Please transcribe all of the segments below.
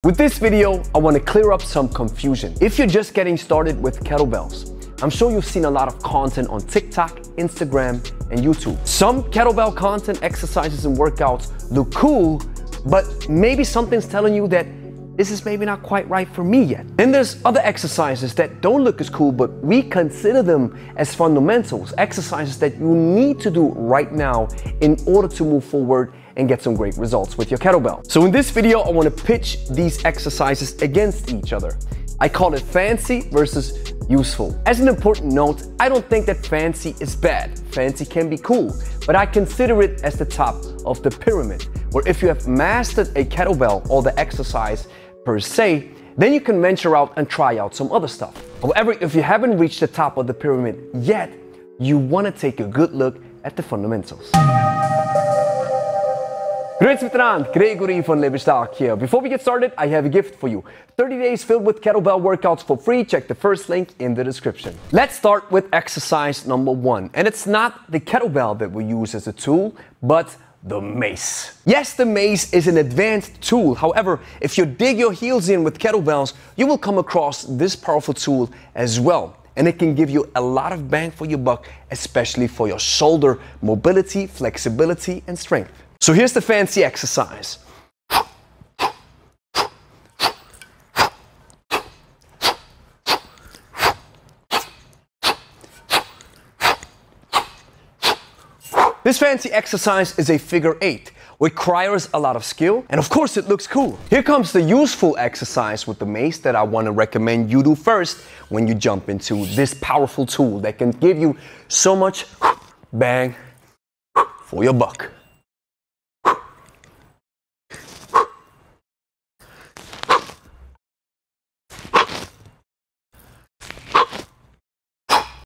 With this video, I want to clear up some confusion. If you're just getting started with kettlebells, I'm sure you've seen a lot of content on TikTok, Instagram, and YouTube. Some kettlebell content, exercises, and workouts look cool, but maybe something's telling you that this is maybe not quite right for me yet. Then there's other exercises that don't look as cool, but we consider them as fundamentals, exercises that you need to do right now in order to move forward and get some great results with your kettlebell. So in this video, I want to pitch these exercises against each other. I call it fancy versus useful. As an important note, I don't think that fancy is bad. Fancy can be cool, but I consider it as the top of the pyramid, where if you have mastered a kettlebell or the exercise per se, then you can venture out and try out some other stuff. However, if you haven't reached the top of the pyramid yet, you want to take a good look at the fundamentals. Grüezi miteinander, Gregory von Lebe here. Before we get started, I have a gift for you. 30 days filled with kettlebell workouts for free. Check the first link in the description. Let's start with exercise number 1. And it's not the kettlebell that we use as a tool, but the mace. Yes, the mace is an advanced tool. However, if you dig your heels in with kettlebells, you will come across this powerful tool as well. And it can give you a lot of bang for your buck, especially for your shoulder mobility, flexibility, and strength. So here's the fancy exercise. This fancy exercise is a figure 8, requires a lot of skill, and of course it looks cool. Here comes the useful exercise with the mace that I want to recommend you do first when you jump into this powerful tool that can give you so much bang for your buck.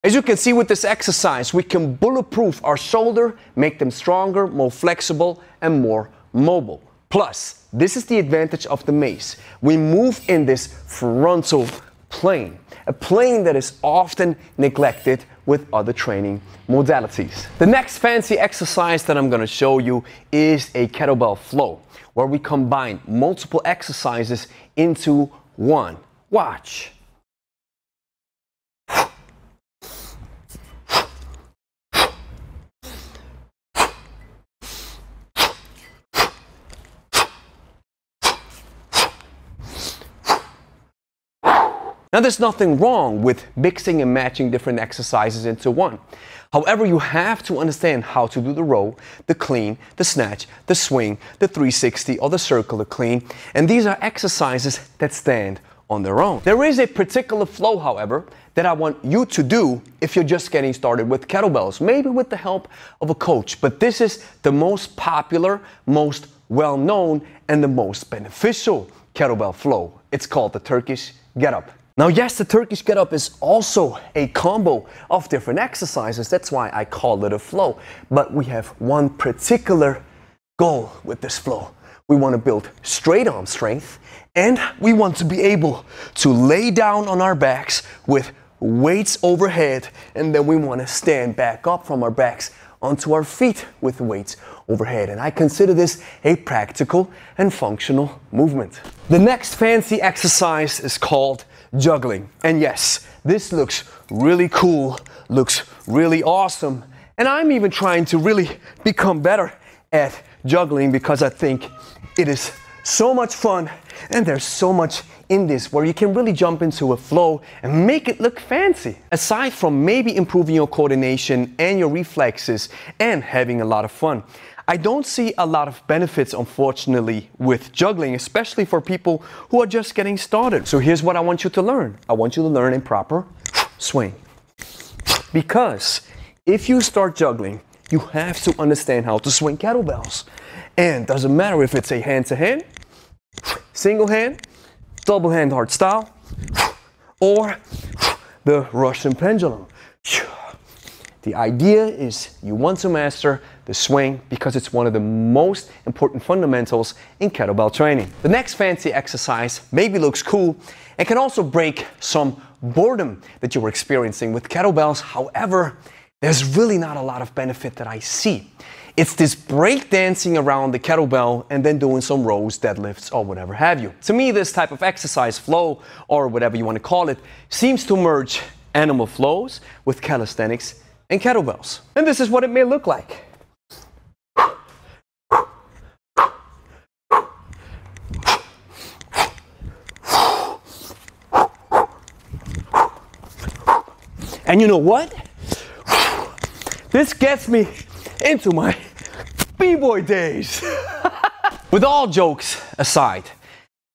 As you can see with this exercise, we can bulletproof our shoulder, make them stronger, more flexible, and more mobile. Plus, this is the advantage of the mace. We move in this frontal plane, a plane that is often neglected with other training modalities. The next fancy exercise that I'm going to show you is a kettlebell flow, where we combine multiple exercises into one. Watch. Now, there's nothing wrong with mixing and matching different exercises into one. However, you have to understand how to do the row, the clean, the snatch, the swing, the 360, or the circular clean. And these are exercises that stand on their own. There is a particular flow, however, that I want you to do if you're just getting started with kettlebells, maybe with the help of a coach. But this is the most popular, most well-known, and the most beneficial kettlebell flow. It's called the Turkish Get Up. Now, yes, the Turkish Get Up is also a combo of different exercises. That's why I call it a flow. But we have one particular goal with this flow. We want to build straight arm strength, and we want to be able to lay down on our backs with weights overhead, and then we want to stand back up from our backs onto our feet with weights overhead. And I consider this a practical and functional movement. The next fancy exercise is called juggling. And yes, this looks really cool, looks really awesome. And I'm even trying to really become better at juggling because I think it is so much fun and there's so much in this where you can really jump into a flow and make it look fancy. Aside from maybe improving your coordination and your reflexes and having a lot of fun, I don't see a lot of benefits, unfortunately, with juggling, especially for people who are just getting started. So here's what I want you to learn. I want you to learn a proper swing. Because if you start juggling, you have to understand how to swing kettlebells. And doesn't matter if it's a hand-to-hand, single hand, double hand hard style, or the Russian pendulum. The idea is you want to master the swing because it's one of the most important fundamentals in kettlebell training. The next fancy exercise maybe looks cool and can also break some boredom that you're experiencing with kettlebells. However, there's really not a lot of benefit that I see. It's this break dancing around the kettlebell and then doing some rows, deadlifts, or whatever have you. To me, this type of exercise flow, or whatever you want to call it, seems to merge animal flows with calisthenics and kettlebells. And this is what it may look like. And you know what? This gets me into my b-boy days. With all jokes aside,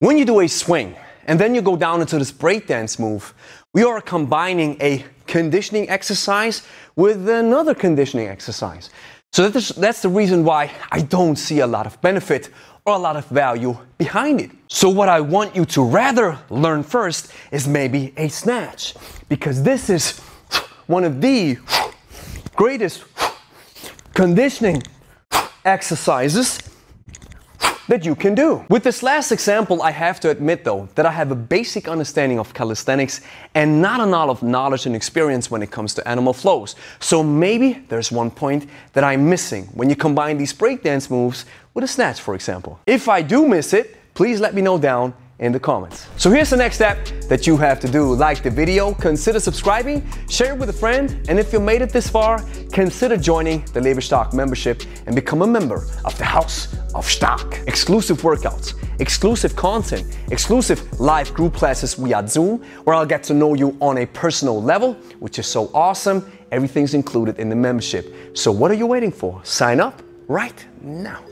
when you do a swing and then you go down into this breakdance move, we are combining a conditioning exercise with another conditioning exercise. So that's the reason why I don't see a lot of benefit or a lot of value behind it. So what I want you to rather learn first is maybe a snatch, because this is one of the greatest conditioning exercises that you can do. With this last example, I have to admit though that I have a basic understanding of calisthenics and not a lot of knowledge and experience when it comes to animal flows. So maybe there's one point that I'm missing when you combine these breakdance moves with a snatch, for example. If I do miss it, please let me know down in the comments. So here's the next step that you have to do. Like the video, consider subscribing, share it with a friend, and if you made it this far, consider joining the Lebe Stark membership and become a member of the House of Stark. Exclusive workouts, exclusive content, exclusive live group classes via Zoom, where I'll get to know you on a personal level, which is so awesome. Everything's included in the membership. So what are you waiting for? Sign up right now.